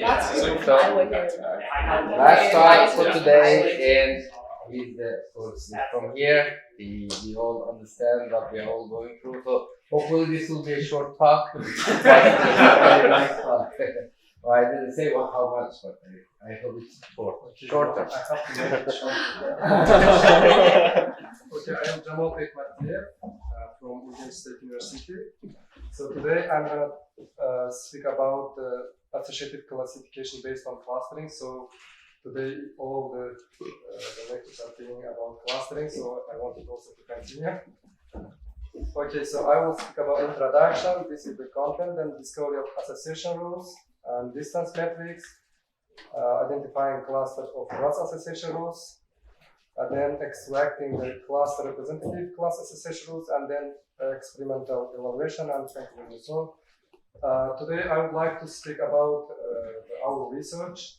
That's So, true. I would hear. Last talk for today, and from here, we all understand what we are all going through. So hopefully this will be a short talk. But it's a very nice talk. Well, I didn't say how much, but I hope it's shorter. I have to make it short. Okay, I am Jamal Ekmatiyev from Ugin State University. So today I'm going to speak about the associative classification based on clustering. So today all the lectures are being about clustering, so I wanted also to continue. Okay, so I will speak about introduction. This is the content and discovery of association rules and distance metrics, identifying cluster of class association rules, and then extracting the cluster representative class association rules, and then experimental evaluation and sampling and so on. Today I would like to speak about our research,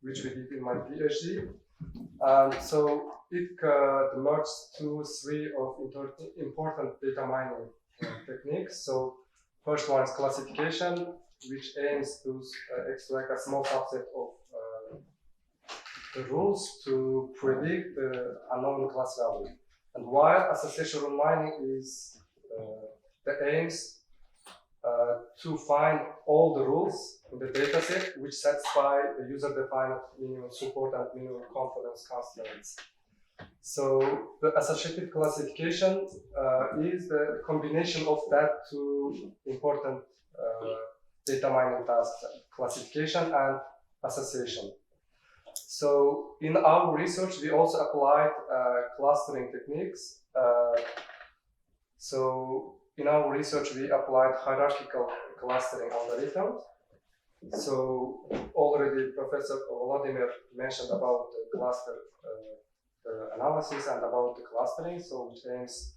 which we did in my PhD. So it merged three of important data mining techniques. So first one is classification, which aims to extract a small subset of the rules to predict the unknown class value. And while association rule mining is the aims to find all the rules in the dataset which satisfy the user-defined minimum support and minimum confidence constraints. So the associative classification is the combination of that two important data mining tasks, classification and association. So in our research, we also applied clustering techniques. So in our research, we applied hierarchical clustering algorithms. So already Professor Volodymyr mentioned about the cluster analysis and about the clustering, so which aims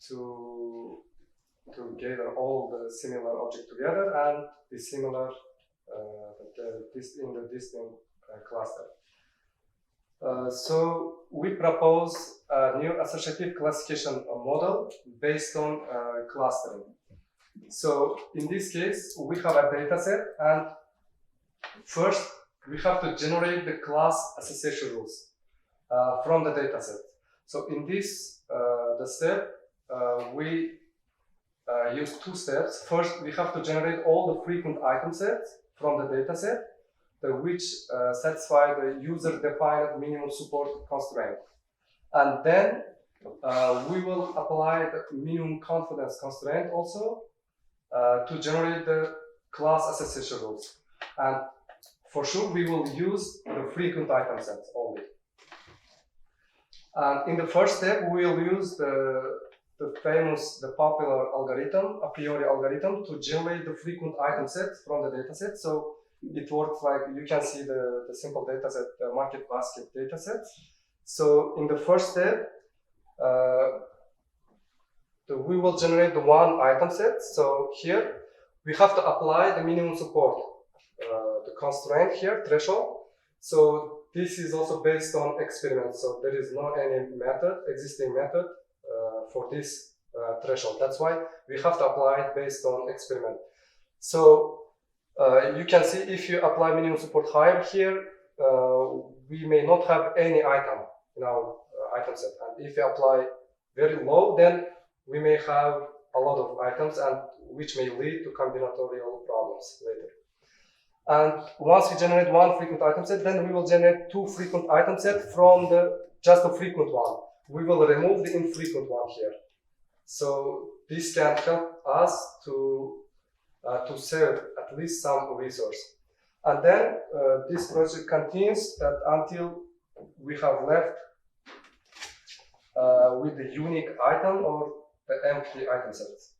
to gather all the similar objects together and the similar in the distinct cluster. So we propose a new associative classification model based on clustering. So in this case, we have a data set, and first we have to generate the class association rules from the data set. So in this the step, we use two steps. First, we have to generate all the frequent item sets from the data set, which satisfy the user-defined minimum support constraint. And then we will apply the minimum confidence constraint also to generate the class association rules. And for sure, we will use the frequent item sets only. And in the first step, we will use the popular algorithm, a priori algorithm, to generate the frequent item sets from the data set. So it works like you can see the simple data set, the market basket data sets. So in the first step, we will generate the one item set. So here we have to apply the minimum support, the constraint here, threshold. So this is also based on experiments. So there is no any existing method for this threshold. That's why we have to apply it based on experiment. So you can see if you apply minimum support higher here, we may not have any item in our item set. And if you apply very low, then we may have a lot of items, and which may lead to combinatorial problems later. And once we generate one frequent item set, then we will generate two frequent item sets from just the frequent one. We will remove the infrequent one here. So this can help us to save at least some resource. And then this project continues until we have left with the unique item or the empty item sets.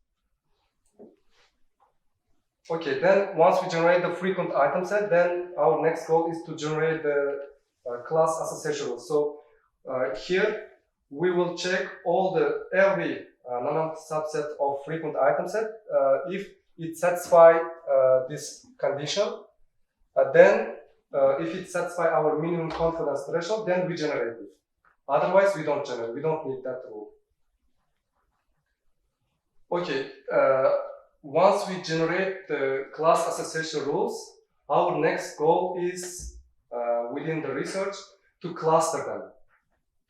Okay, then once we generate the frequent item set, then our next goal is to generate the class association rules. So here we will check every non-subset of frequent item set if it satisfies this condition. Then if it satisfies our minimum confidence threshold, then we generate it. Otherwise, we don't generate. We don't need that rule. Okay. once we generate the class association rules, our next goal is within the research to cluster them,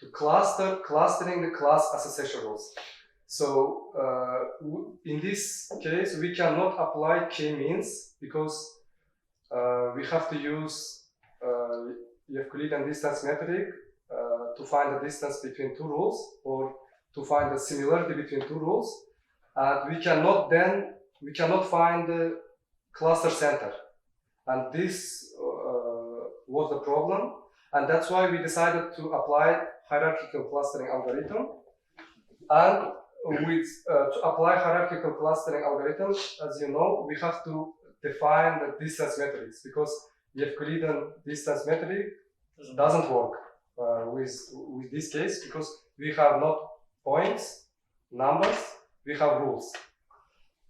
to clustering the class association rules. So in this case, we cannot apply k-means because we have to use Euclidean distance metric to find the distance between two rules or to find the similarity between two rules, and we cannot find the cluster center, and this was the problem, and that's why we decided to apply hierarchical clustering algorithm. And with to apply hierarchical clustering algorithm, as you know, we have to define the distance metrics because Euclidean distance metric doesn't work with this case because we have not points, numbers, we have rules.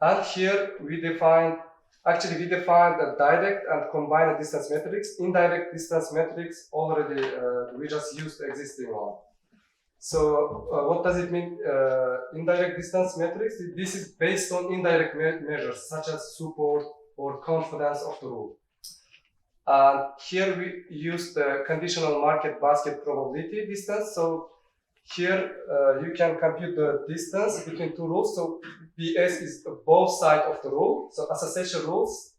And here we define the direct and combined distance metrics. Indirect distance metrics already we just used the existing one. So what does it mean? Indirect distance metrics. This is based on indirect measures such as support or confidence of the rule. And here we use the conditional market basket probability distance. So here you can compute the distance between two rules. So BS is both sides of the rule. So association rules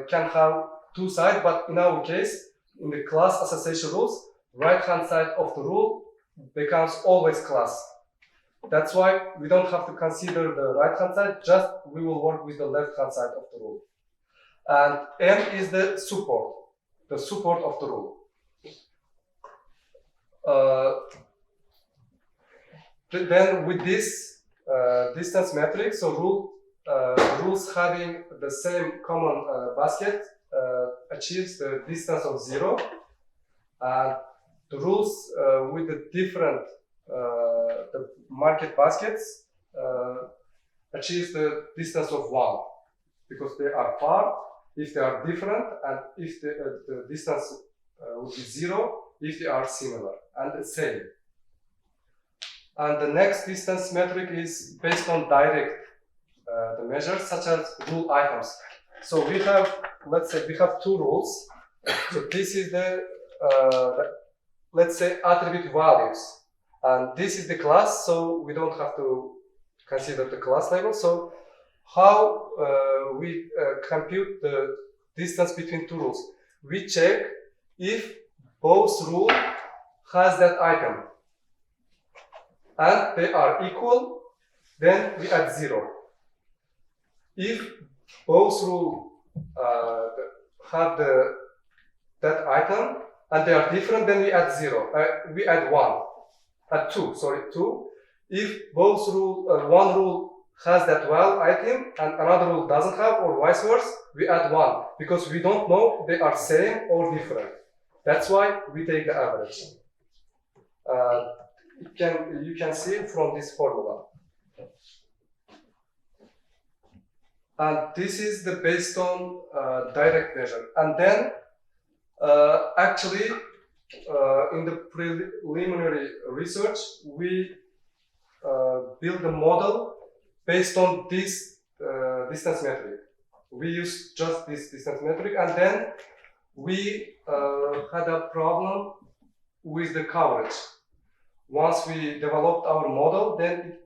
can have two sides, but in our case, in the class association rules, right-hand side of the rule becomes always class. That's why we don't have to consider the right-hand side, just we will work with the left-hand side of the rule. And M is the support of the rule. Then with this distance metric, so rules having the same common basket achieves the distance of 0, and the rules with the different the market baskets achieves the distance of 1 because they are far. If they are different, and if the distance would be 0 if they are similar and the same. And the next distance metric is based on direct the measures such as rule items. So we have, let's say we have two rules. So this is the let's say attribute values, and this is the class, so we don't have to consider the class label. So how we compute the distance between two rules? We check if both rule has that item and they are equal, then we add 0. If both rule have that item and they are different, then we add 0. We add 1. Add 2. Sorry, 2. If both one rule has that val item and another rule doesn't have, or vice versa, we add 1 because we don't know they are same or different. That's why we take the average. You can see it from this formula. And this is the based on direct measure. And then actually in the preliminary research, we build a model based on this distance metric. We use just this distance metric, and then we had a problem with the coverage. Once we developed our model, then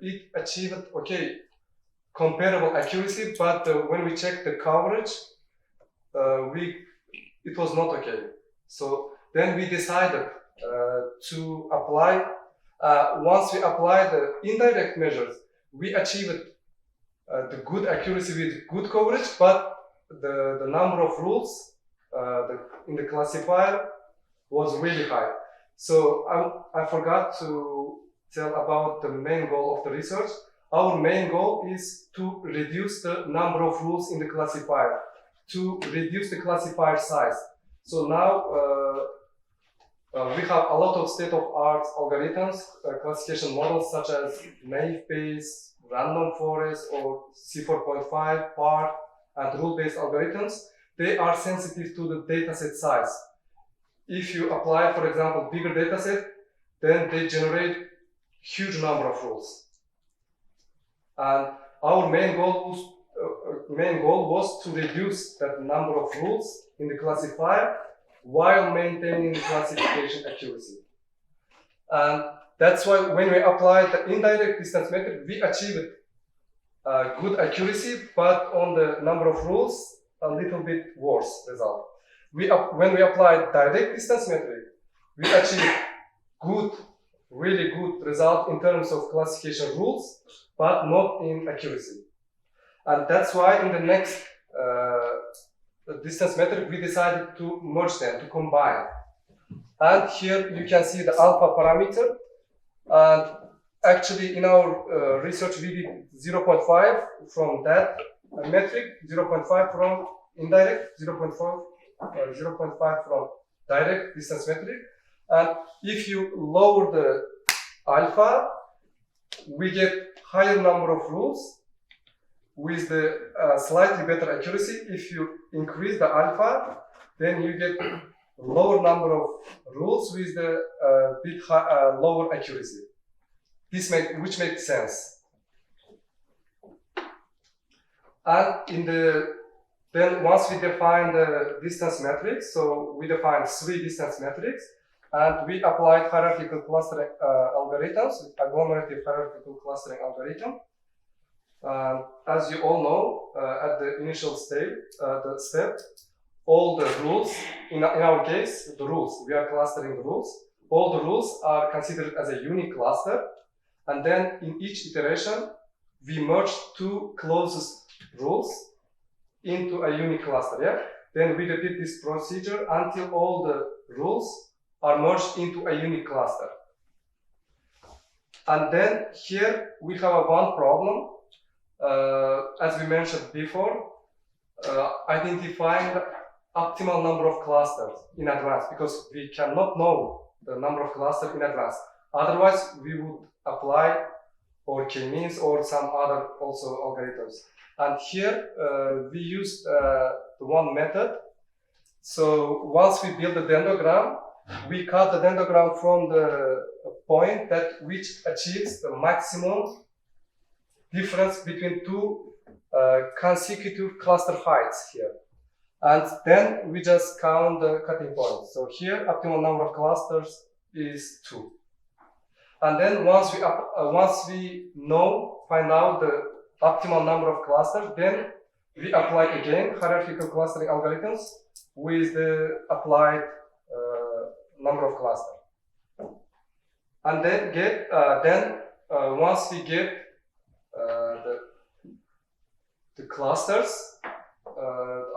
it achieved comparable accuracy, but when we checked the coverage, it was not okay. So then we decided to apply. Once we apply the indirect measures, we achieved the good accuracy with good coverage, but the number of rules in the classifier was really high. So I forgot to tell about the main goal of the research. Our main goal is to reduce the number of rules in the classifier, to reduce the classifier size. So now we have a lot of state-of-art algorithms, classification models such as naive Bayes, random forest, or C4.5, PART, and rule-based algorithms. They are sensitive to the dataset size. If you apply, for example, bigger dataset, then they generate huge number of rules. And our main goal was to reduce that number of rules in the classifier while maintaining classification accuracy. And that's why when we applied the indirect distance method, we achieved good accuracy, but on the number of rules, a little bit worse result. When we applied direct distance method, we achieved really good result in terms of classification rules, but not in accuracy. And that's why in the next distance method, we decided to merge them, to combine. And here you can see the alpha parameter. And actually in our research, we did 0.5 from that metric, 0.5 from indirect, 0.5 from direct distance metric. And if you lower the alpha, we get higher number of rules with the slightly better accuracy. If you increase the alpha, then you get lower number of rules with the bit lower accuracy. Which makes sense. And then once we define the distance metrics, so we defined 3 distance metrics, and we applied hierarchical clustering algorithms, agglomerative hierarchical clustering algorithm. As you all know, at the initial step, all the rules, in our case, the rules, we are clustering the rules, all the rules are considered as a unique cluster, and then in each iteration, we merge 2 closest rules into a unique cluster, yeah? Then we repeat this procedure until all the rules are merged into a unique cluster. And then here we have one problem, as we mentioned before, identifying the optimal number of clusters in advance, because we cannot know the number of clusters in advance. Otherwise, we would apply or k-means or some other also algorithms. And here we used the one method. So once we build the dendrogram, we cut the dendrogram from the point which achieves the maximum difference between 2 consecutive cluster heights here. And then we just count the cutting points. So here, optimal number of clusters is 2. And then once we find out the optimal number of clusters, then we apply again hierarchical clustering algorithms with the applied number of clusters. And then once we get the clusters,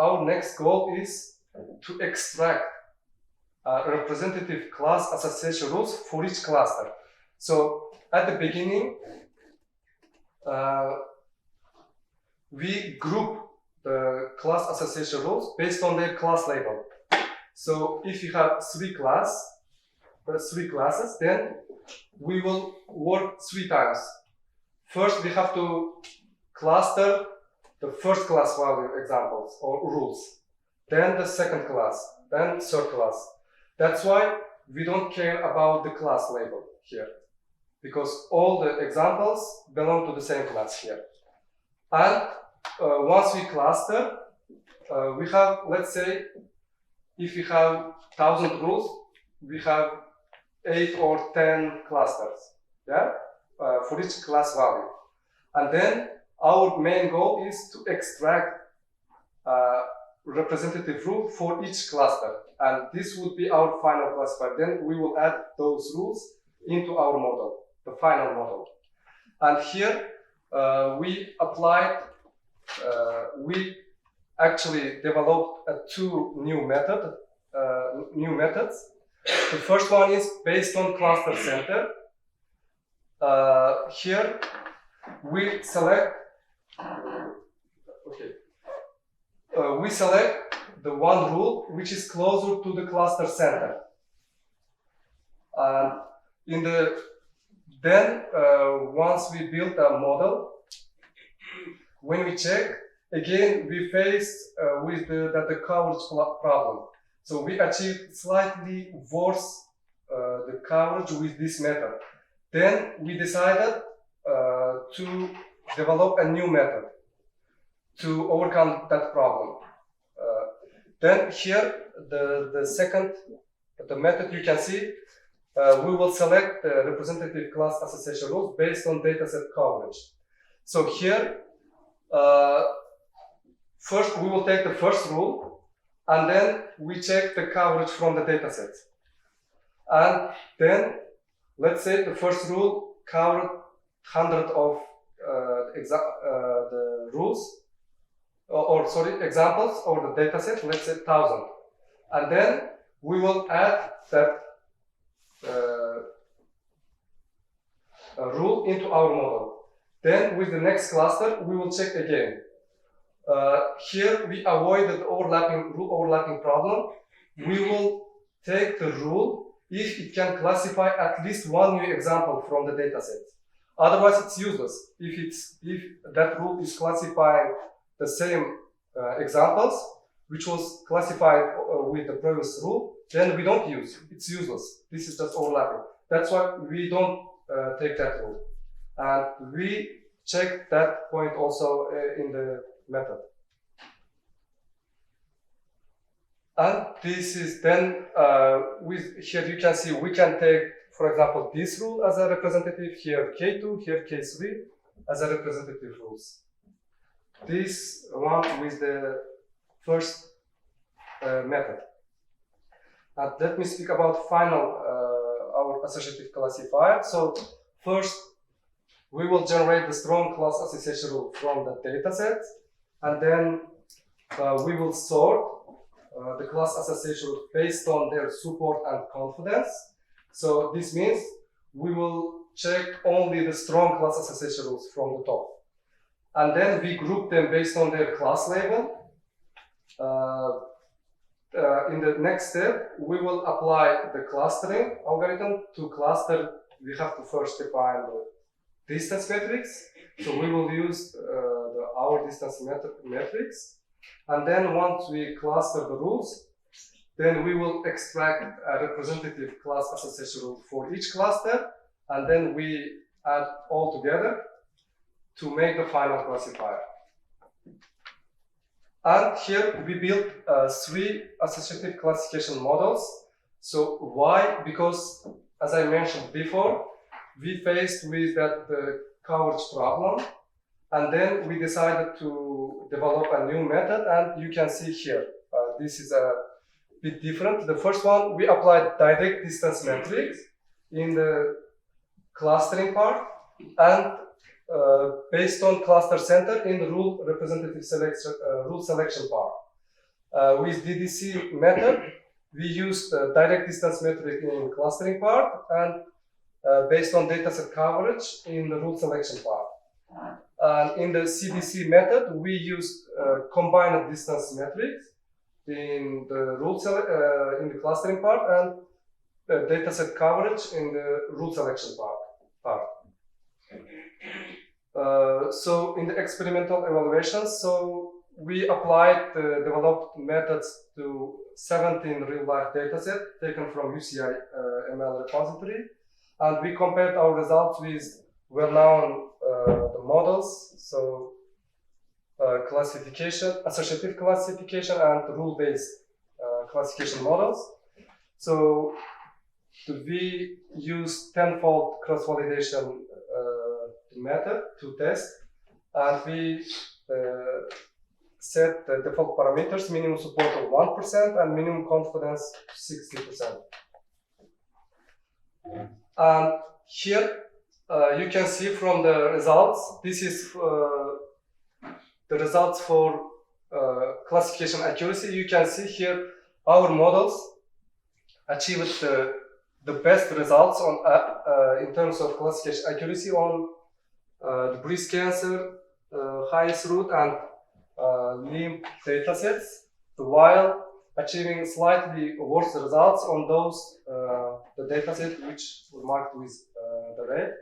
our next goal is to extract representative class association rules for each cluster. So at the beginning, we group the class association rules based on their class label. So if you have 3 classes, then we will work 3 times. First, we have to cluster the first class value examples or rules, then the second class, then third class. That's why we don't care about the class label here, because all the examples belong to the same class here. And once we cluster, we have, let's say, if we have 1,000 rules, we have 8 or 10 clusters, yeah, for each class value. And then our main goal is to extract representative rule for each cluster. And this would be our final classifier. Then we will add those rules into our model, the final model. And here we actually developed 2 new methods. The first one is based on cluster center. Here we select the one rule which is closer to the cluster center. Once we build a model, when we check, again we face with the coverage problem. So we achieved slightly worse the coverage with this method. Then we decided to develop a new method to overcome that problem. Then here, the method you can see, we will select the representative class association rules based on dataset coverage. So here, first we will take the first rule, and then we check the coverage from the dataset. And then, let's say the first rule covered 100 of the rules, examples or the dataset, let's say 1,000. And then we will add that rule into our model. Then with the next cluster, we will check again. Here we avoided the rule overlapping problem. We will take the rule if it can classify at least one new example from the dataset. Otherwise, it's useless. If that rule is classifying the same examples, which was classified with the previous rule, then we don't use it. It's useless. This is just overlapping. That's why we don't take that rule. And we check that point also in the method. And this is then, here you can see we can take, for example, this rule as a representative, here K2, here K3 as a representative rules. This one with the first method. And let me speak about our associative classifier. So first, we will generate the strong class association rule from the dataset, and then we will sort the class association rule based on their support and confidence. So this means we will check only the strong class association rules from the top. And then we group them based on their class label. In the next step, we will apply the clustering algorithm to cluster. We have to first define the distance matrix. So we will use our distance matrix. And then once we cluster the rules, then we will extract a representative class association rule for each cluster. And then we add all together to make the final classifier. And here we built 3 associative classification models. So why? Because, as I mentioned before, we faced with that coverage problem, and then we decided to develop a new method, and you can see here, this is a bit different. The first one, we applied direct distance matrix in the clustering part, and based on cluster center in the rule representative selection, rule selection part. With DDC method, we used direct distance metric in clustering part, and based on dataset coverage in the rule selection part. And in the CDC method, we used combined distance metrics in the in the clustering part, and dataset coverage in the rule selection part. So in the experimental evaluations, so we applied the developed methods to 17 real-life datasets taken from UCI ML repository, and we compared our results with well-known the models, so classification, associative classification, and rule-based classification models. So we use tenfold cross-validation method to test, and we set the default parameters, minimum support of 1% and minimum confidence 60%. And here you can see from the results, this is the results for classification accuracy. You can see here our models achieved the best results on in terms of classification accuracy on the breast cancer, highest root, and limb datasets, while achieving slightly worse results on those the datasets which were marked with the red.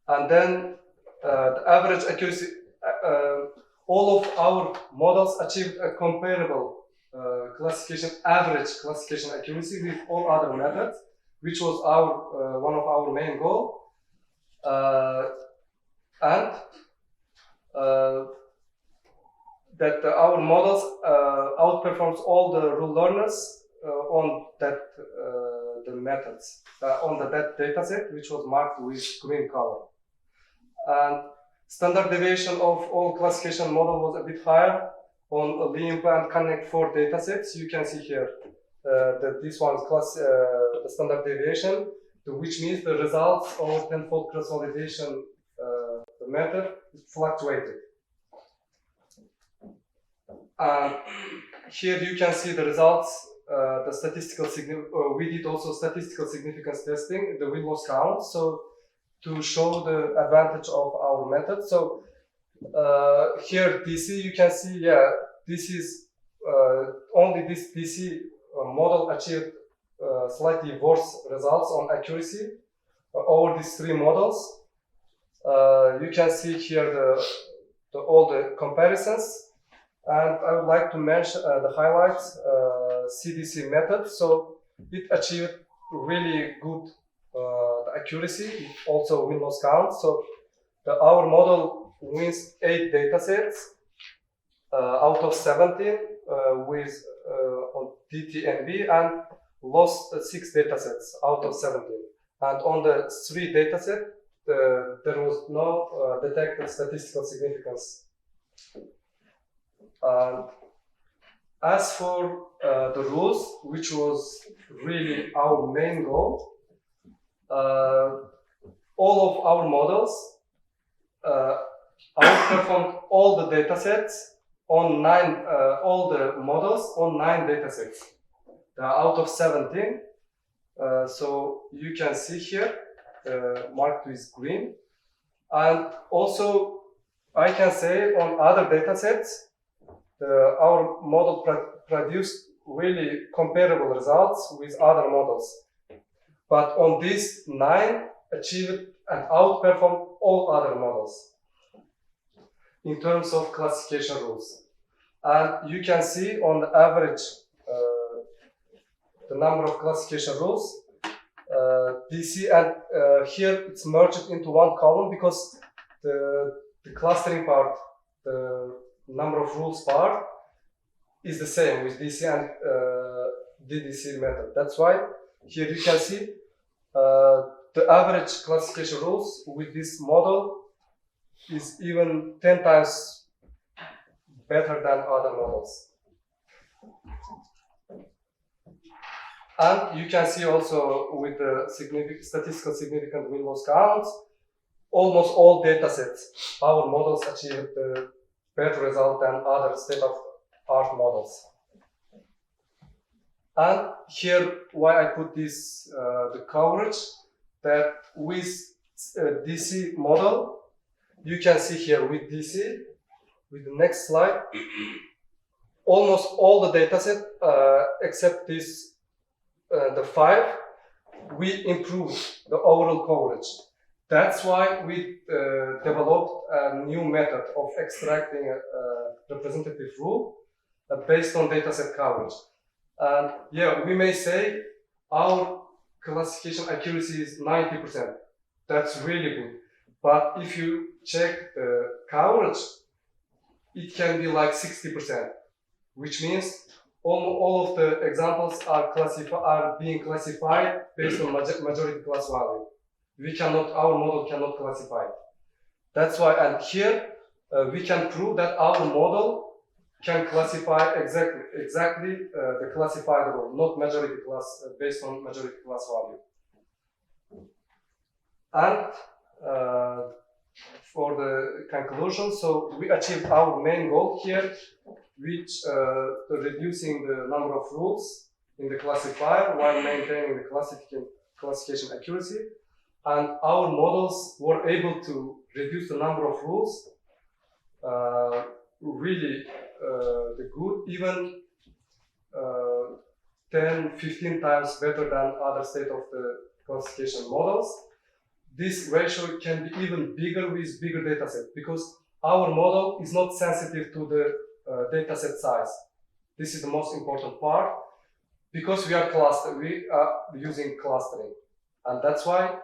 And then the average accuracy, all of our models achieved a comparable average classification accuracy with all other methods, which was one of our main goals. and that our models outperforms all the rule learners on that the methods on that dataset, which was marked with green color. And standard deviation of all classification model was a bit higher on LIMP and Connect4 datasets. You can see here that this one is the standard deviation, which means the results of tenfold cross-validation the method fluctuated. Here you can see the results, the statistical we did also statistical significance testing, the win-loss count, so to show the advantage of our method. So here DC, you can see, yeah, this is only this DC model achieved slightly worse results on accuracy over these three models. You can see here all the comparisons. And I would like to mention the highlights, CDC method. So it achieved really good accuracy, also win-loss count. So our model wins 8 datasets out of 17 with on DTNB, and lost 6 datasets out of 17. And on the 3 datasets, there was no detected statistical significance. As for the rules, which was really our main goal, all of our models outperformed all the datasets on 9, all the models on 9 datasets out of 17. So you can see here marked with green, and also I can say on other datasets our model produced really comparable results with other models. But on these 9, achieved and outperformed all other models in terms of classification rules. And you can see on the average the number of classification rules. DC, and here it's merged into one column because the clustering part, the number of rules part, is the same with DC and DDC method. That's why here you can see the average classification rules with this model is even 10 times better than other models. And you can see also with the statistical significant win-loss counts, almost all datasets, our models achieved the better result than other state-of-art models. And here, why I put this, the coverage, that with DC model, you can see here with DC, with the next slide, almost all the dataset, except this, the 5, we improved the overall coverage. That's why we developed a new method of extracting a representative rule based on dataset coverage. And yeah, we may say our classification accuracy is 90%. That's really good. But if you check the coverage, it can be like 60%, which means all of the examples are being classified based on majority class value. Our model cannot classify it. That's why, and here we can prove that our model can classify exactly the classified rule, not majority class, based on majority class value. And for the conclusion, so we achieved our main goal here, which reducing the number of rules in the classifier while maintaining the classification accuracy. And our models were able to reduce the number of rules really good, even 10-15 times better than other state-of-the-classification models. This ratio can be even bigger with bigger dataset because our model is not sensitive to the dataset size. This is the most important part because we are using clustering, and that's why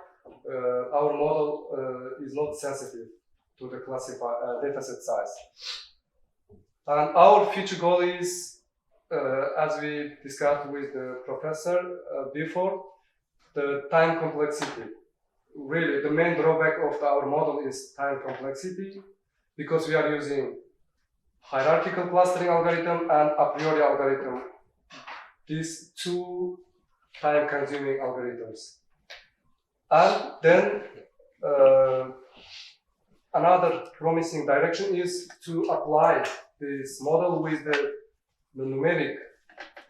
our model is not sensitive to the dataset size. And our future goal is, as we discussed with the professor before, the time complexity. Really, the main drawback of our model is time complexity, because we are using hierarchical clustering algorithm and a priori algorithm. These two time-consuming algorithms. And then another promising direction is to apply this model with the numeric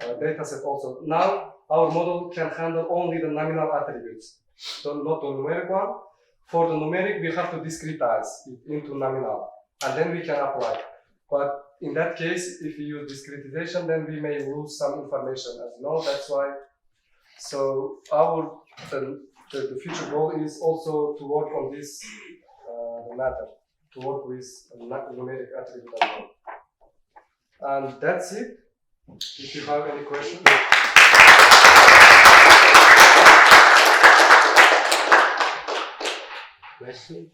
dataset also. Now, our model can handle only the nominal attributes, so not the numeric one. For the numeric, we have to discretize it into nominal, and then we can apply. But in that case, if we use discretization, then we may lose some information, as you know. That's why. So the future goal is also to work on this matter, to work with numeric attribute as well. And that's it. If you have any questions. Questions?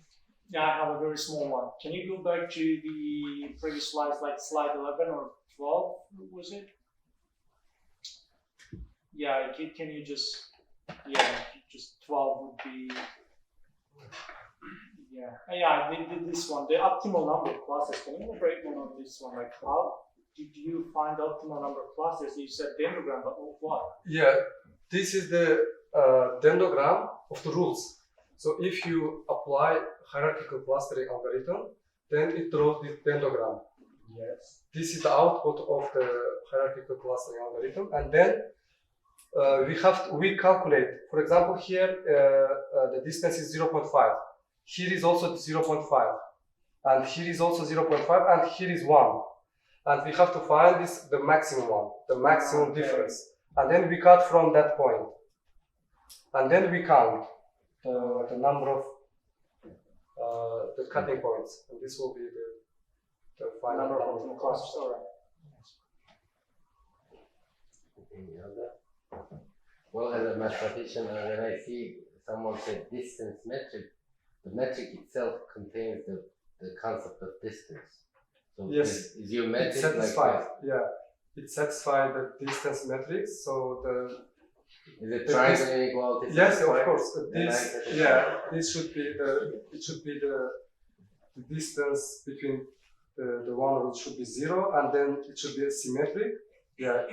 Yeah, I have a very small one. Can you go back to the previous slides, like slide 11 or 12, was it? Yeah, can you just 12 would be, this one, the optimal number of clusters. Can you elaborate more on this one? Like, how did you find the optimal number of clusters? You said dendrogram, but what? Yeah, this is the dendrogram of the rules. So if you apply hierarchical clustering algorithm, then it draws this dendrogram. Yes. This is the output of the hierarchical clustering algorithm, and then we calculate. For example, here the distance is 0.5. Here is also 0.5, and here is also 0.5, and here is 1. And we have to find the maximum one, the maximum difference, and then we cut from that point, and then we count the number of the cutting points, and this will be the final Number of optimal clusters. All right. Any other? Well, as a mathematician, when I see someone say distance metric, the metric itself contains the concept of distance. So Yes, is your metric it satisfies. like It satisfies the distance metrics. So is it triangle inequality? yes, of course. This should be the distance between the one root should be 0, and then it should be symmetric. Yeah.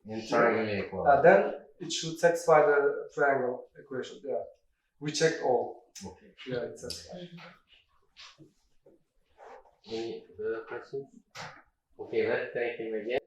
In triangle inequality. And then it should satisfy the triangle equation. Yeah. We checked all. Okay. Yeah, it satisfies. Any further questions? Okay, let's thank him again.